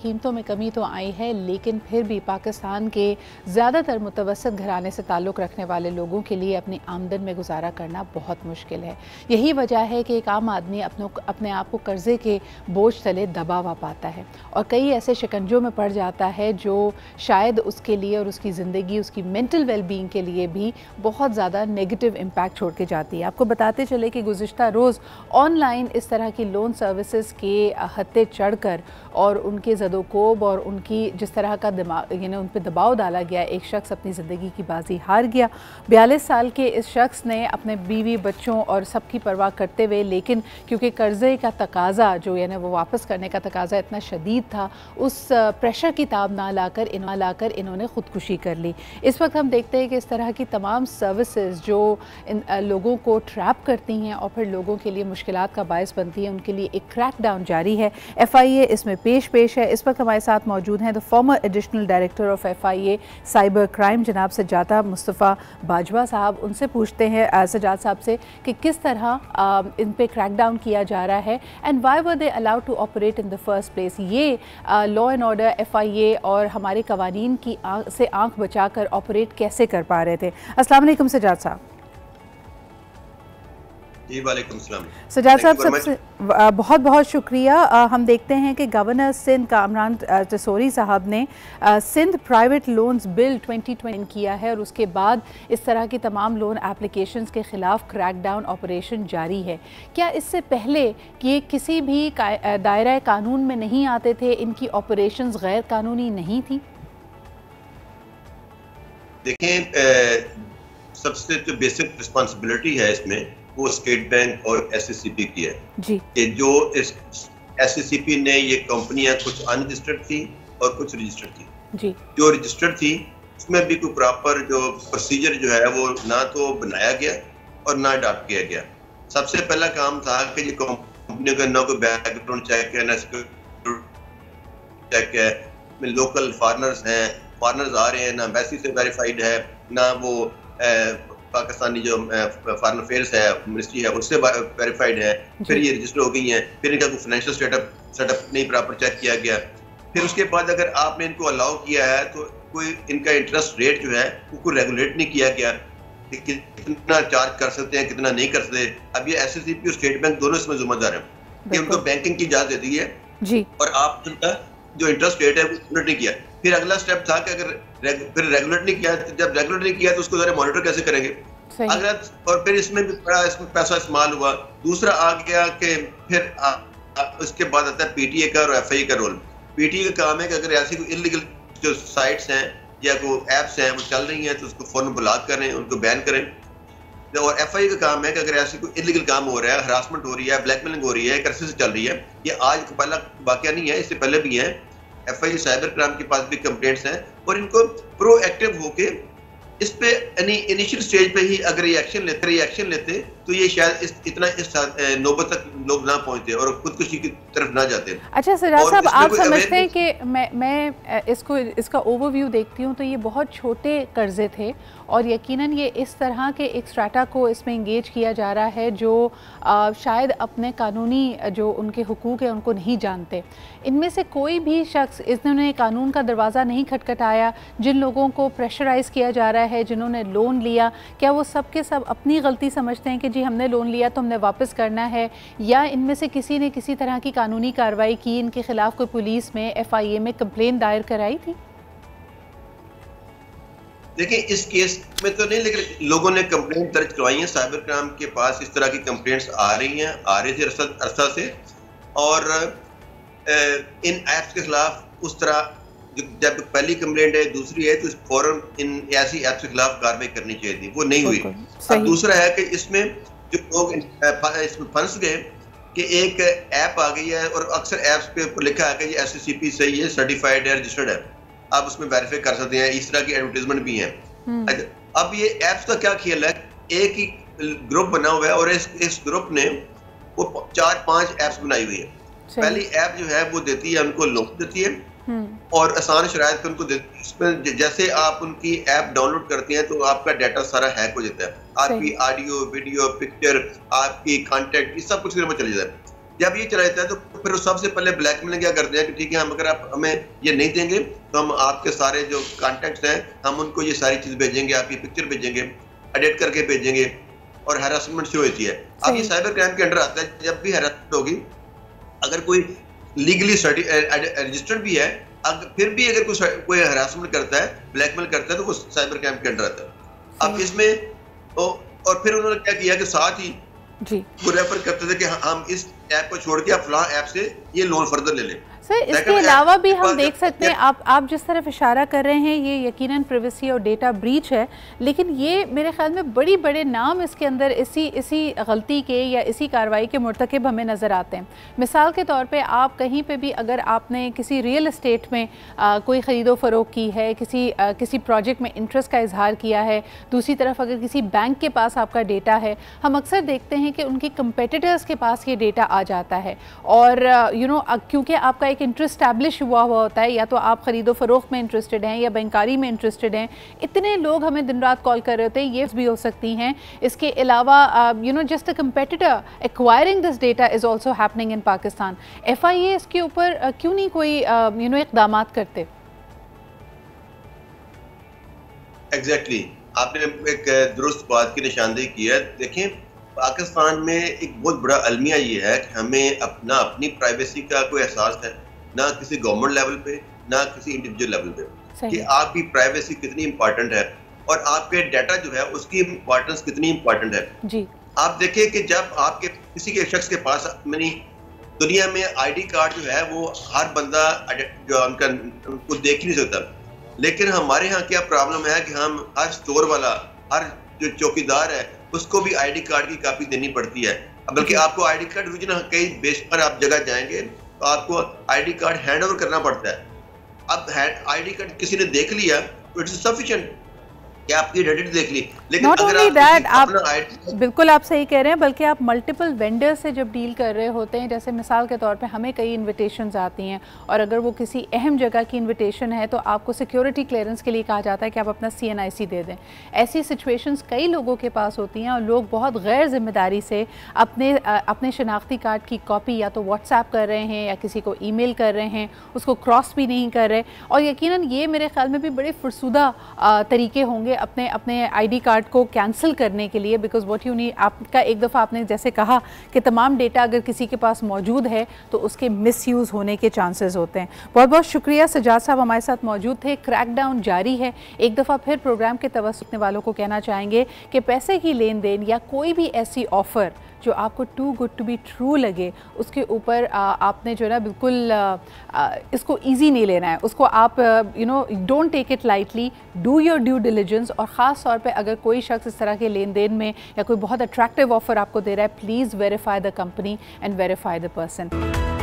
कीमतों में कमी तो आई है, लेकिन फिर भी पाकिस्तान के ज़्यादातर मुतवस्सित घराने से ताल्लुक़ रखने वाले लोगों के लिए अपनी आमदन में गुजारा करना बहुत मुश्किल है। यही वजह है कि एक आम आदमी अपने आप को कर्ज़े के बोझ तले दबा हुआ पाता है और कई ऐसे शिकंजों में पड़ जाता है जो शायद उसके लिए और उसकी ज़िंदगी, उसकी मेंटल वेलबींग के लिए भी बहुत ज़्यादा नेगेटिव इम्पैक्ट छोड़ के जाती है। आपको बताते चले कि गुज़िश्ता रोज़ ऑनलाइन इस तरह की लोन सर्विसेज के हत्थे चढ़कर और उनके ज़दोकोब और उनकी जिस तरह का दिमाग उन पर दबाव डाला गया, एक शख्स अपनी ज़िंदगी की बाजी हार गया। 42 साल के इस शख्स ने अपने बीवी बच्चों और सबकी परवाह करते हुए, लेकिन क्योंकि कर्ज़े का तकाज़ा जो वो वापस करने का तकाज़ा इतना शदीद था, उस प्रेशर की ताब ना लाकर इन्होंने ख़ुदकुशी कर ली। इस वक्त हम देखते हैं कि इस तरह की तमाम सर्विसेज जो इन लोगों को ट्रैप करती हैं और फिर लोगों के लिए मुश्किलात का बायस बनती हैं, उनके लिए एक क्रैकडाउन जारी है। FIA इसमें पेश है। इस वक्त हमारे साथ मौजूद हैं the former additional director of FIA cyber crime जनाब सजादा मुस्तफ़ा बाजवा साहब। उनसे पूछते हैं सजाद साहब से कि किस तरह इन पे क्रैकडाउन किया जा रहा है and why were they allowed to operate in the first place. ये लॉ एंड ऑर्डर, FIA और हमारे कवानीन की से आंख बचाकर ऑपरेट कैसे कर पा रहे थे। अस्सलाम वालेकुम सजाद साहब। जी वालेकुम सलाम। सजाद साहब, सबसे बहुत बहुत शुक्रिया। हम देखते हैं कि गवर्नर सिंध कामरान तसोरी साहब ने सिंध प्राइवेट लोन्स बिल 2020 किया है और उसके बाद इस तरह की तमाम लोन एप्लीकेशंस के ख़िलाफ़ क्रैकडाउन ऑपरेशन जारी है। क्या इससे पहले कि ये किसी भी दायरा कानून में नहीं आते थे, इनकी ऑपरेशंस गैर कानूनी नहीं थी? देखें, सबसे जो बेसिक रिस्पॉन्सिबिलिटी है इसमें वो स्टेट बैंक और SCCP की है जी। कि जो इस SCCP ने ये कंपनियां कुछ अनरजिस्टर्ड थी और कुछ रजिस्टर्ड थी जी। जो रजिस्टर्ड थी उसमें भी कोई प्रॉपर जो प्रोसीजर जो है वो ना तो बनाया गया और ना अडॉप्ट किया गया। सबसे पहला काम था कि ये कंपनी का ना कोई बैकग्राउंड चेक है, ना चेक है, लोकल फॉरेनर्स हैं, फॉरेनर्स आ रहे हैं, ना एम्बेसी से वेरीफाइड है, ना वो पाकिस्तानी जो फॉरेन अफेयर्स है मिनिस्ट्री है उससे वेरीफाइड है। फिर ये रजिस्टर हो गई हैं, फिर इनका कोई फाइनेंशियल सेटअप नहीं प्रॉपर चेक किया गया। फिर उसके बाद अगर आपने इनको अलाउ किया है तो कोई इनका इंटरेस्ट रेट जो है उनको रेगुलेट नहीं किया गया कि कितना चार्ज कर सकते हैं, कितना नहीं कर सकते। अब ये SCCP और स्टेट बैंक दोनों इसमें जिम्मेदार हैं कि उनको बैंकिंग की इजाजत देती है जी, और आप उनका जो इंटरेस्ट रेट है वो रेगुलेट नहीं किया। फिर अगला स्टेप था कि अगर फिर रेगुलेट नहीं किया, जब रेगुलेट नहीं किया तो उसको जरा मॉनिटर कैसे करेंगे अगर, और फिर इसमें भी बड़ा इसमें पैसा इस्तेमाल हुआ। दूसरा आ गया कि फिर उसके बाद आता है PTA का और FIA का रोल। PTA का काम है कि अगर ऐसी कोई इलीगल जो साइट्स हैं या कोई एप्स हैं वो चल रही हैं तो उसको फौरन ब्लॉक करें, उनको बैन करें। और FIA का काम है कि अगर ऐसी कोई इलीगल काम हो रहा है, हरासमेंट हो रही है, ब्लैकमेलिंग हो रही है, कर्से से चल रही है, ये आज पहला वाकया नहीं है, इससे पहले भी है। FIA साइबर क्राइम के पास भी कंप्लेंट्स हैं और इनको प्रोएक्टिव होके इस पे इनिशियल स्टेज पे ही अगर रिएक्शन लेते तो ये शायद इतना इस नौबत तक लोग ना पहुंचते और खुदकुशी की तरफ ना जाते। अच्छा सजाद साहब, आप समझते हैं कि मैं इसका ओवरव्यू देखती हूँ तो ये बहुत छोटे कर्जे थे और यकीनन ये इस तरह के एक स्ट्रैटा को इसमें इंगेज किया जा रहा है जो शायद अपने कानूनी जो उनके हुकूक है उनको नहीं जानते। इनमें से कोई भी शख्स इन्होंने कानून का दरवाज़ा नहीं खटखटाया। जिन लोगों को प्रेशराइज़ किया जा रहा है, जिन्होंने लोन लिया, क्या वो सब के सब अपनी गलती समझते हैं कि जी हमने लोन लिया तो हमने वापस करना है, या इनमें से किसी ने किसी तरह की कानूनी कार्रवाई की, इनके खिलाफ कोई पुलिस में FIA में कंप्लेंट दायर कराई थी? देखिए, इस केस में तो नहीं, लेकिन लोगों ने कंप्लेंट दर्ज करवाई है। साइबर क्राइम के पास इस तरह की कंप्लेंट्स आ रही थी अरसा से, और इन ऐप्स के खिलाफ उस तरह जब पहली कंप्लेंट है, दूसरी है, तो फौरन इन ऐसी ऐप्स के खिलाफ कार्रवाई करनी चाहिए थी, वो नहीं हुई। अब दूसरा है कि इसमें जो लोग इसमें फंस गए कि एक ऐप आ गई है और अक्सर ऐप्स पे ऊपर लिखा है कि ये SCCP सही है, सर्टिफाइड है, रजिस्टर्ड है, आप उसमें वेरीफाई कर सकते हैं। इस तरह की एडवर्टाइजमेंट भी है। अब ये ऐप्स का क्या खेल है, एक ही ग्रुप बना हुआ है और इस ग्रुप ने वो 4-5 ऐप्स बनाई हुई है। पहली ऐप जो है वो देती है उनको लोन देती है और आसान शराइत पे उनको देती है। इसमें जैसे आप उनकी ऐप डाउनलोड करती हैं तो आपका डाटा सारा हैक हो जाता है, आपकी ऑडियो, वीडियो, पिक्चर, आपकी कॉन्टेक्ट, ये सब कुछ में चले जाता है। जब ये चला जाता है तो फिर वो सबसे पहले ब्लैकमेल क्या करते हैं कि ठीक है, हम अगर आप हमें ये नहीं देंगे तो हम आपके सारे जो कॉन्टैक्ट्स हैं हम उनको ये सारी चीज भेजेंगे, आपकी पिक्चर भेजेंगे, एडिट करके भेजेंगे, और हैरेसमेंट शुरू होती है। अब ये साइबर क्राइम के अंडर आता है। जब भी हैरेसमेंट होगी, अगर कोई लीगली रजिस्टर्ड भी है, फिर भी अगर कोई हैरेसमेंट करता है, ब्लैकमेल करता है, तो वो साइबर क्राइम के अंडर आता है। अब इसमें और फिर उन्होंने क्या किया कि साथ ही वो रेफर करते थे कि हम इस ऐप को छोड़ के आप फलां ऐप से ये लोन फर्दर ले लें। सर, इसके अलावा भी हम देख सकते हैं, आप जिस तरफ इशारा कर रहे हैं ये यकीनन प्राइवेसी और डेटा ब्रीच है, लेकिन ये मेरे ख्याल में बड़ी बड़े नाम इसके अंदर इसी गलती के या इसी कार्रवाई के मुर्तकिब हमें नज़र आते हैं। मिसाल के तौर पे आप कहीं पे भी अगर आपने किसी रियल एस्टेट में कोई ख़रीदो फ़रोख्त की है, किसी प्रोजेक्ट में इंटरेस्ट का इजहार किया है, दूसरी तरफ अगर किसी बैंक के पास आपका डेटा है, हम अक्सर देखते हैं कि उनके कंपेटिटर्स के पास ये डेटा आ जाता है, और क्योंकि आपका एक इंटरेस्ट स्टैब्लिश हुआ होता है, या तो आप खरीदो फरोख्त में इंटरेस्टेड हैं या बैंकारी में इंटरेस्टेड हैं, इतने लोग हमें दिन रात कॉल कर रहे होते हैं, ये भी हो सकती हैं। इसके अलावा just a competitor acquiring this data is also happening in Pakistan. FIA इसके ऊपर क्यों नहीं कोई इक़दाम करते? एग्जैक्टली, आपने एक दुरुस्त बात की निशानदेही की है। देखें, पाकिस्तान में एक बहुत बड़ा अलमिया ये है कि हमें अपनी प्राइवेसी का कोई एहसास है, ना किसी गवर्नमेंट लेवल पे, ना किसी इंडिविजुअल लेवल पे, कि आपकी प्राइवेसी कितनी इंपॉर्टेंट है और आपके डाटा जो है उसकी इंपॉर्टेंस कितनी इंपॉर्टेंट है जी। आप देखिए कि जब आपके किसी के शख्स के पास, दुनिया में ID कार्ड जो है वो हर बंदा जो उनका उनको देख ही नहीं सकता, लेकिन हमारे यहाँ क्या प्रॉब्लम है कि हम हर स्टोर वाला, हर जो चौकीदार है, उसको भी ID कार्ड की कॉपी देनी पड़ती है। बल्कि आपको ID कार्ड कई बेस पर आप जगह जाएंगे तो आपको ID कार्ड हैंड ओवर करना पड़ता है। अब ID कार्ड किसी ने देख लिया तो इट्स सफिशिएंट कि आपकी आइडेंटिटी देख ली, लेकिन अगर आप बिल्कुल आप सही कह रहे हैं, बल्कि आप मल्टीपल वेंडर से जब डील कर रहे होते हैं, जैसे मिसाल के तौर पे हमें कई इनविटेशंस आती हैं और अगर वो किसी अहम जगह की इनविटेशन है तो आपको सिक्योरिटी क्लियरेंस के लिए कहा जाता है कि आप अपना CNIC दे दें। ऐसी सिचुएशंस कई लोगों के पास होती हैं और लोग बहुत गैर जिम्मेदारी से अपने शनाख्ती कार्ड की कॉपी या तो व्हाट्सएप कर रहे हैं या किसी को ईमेल कर रहे हैं, उसको क्रॉस भी नहीं कर रहे, और यकीनन ये मेरे ख्याल में भी बड़े फरसूदा तरीके होंगे अपने ID कार्ड को कैंसिल करने के लिए, बिकॉज व्हाट यू नीड, आपका एक दफ़ा आपने जैसे कहा कि तमाम डेटा अगर किसी के पास मौजूद है तो उसके मिसयूज़ होने के चांसेस होते हैं। बहुत बहुत शुक्रिया, सजाद साहब हमारे साथ मौजूद थे। क्रैकडाउन जारी है। एक दफ़ा फिर प्रोग्राम के तवज्जुह वालों को कहना चाहेंगे कि पैसे की लेन देन या कोई भी ऐसी ऑफ़र जो आपको too good to be true लगे, उसके ऊपर आपने जो है ना बिल्कुल इसको इजी नहीं लेना है, उसको आप don't take it lightly, do your due diligence. और ख़ास तौर पे अगर कोई शख्स इस तरह के लेन देन में या कोई बहुत अट्रैक्टिव ऑफर आपको दे रहा है, please verify the company and verify the person.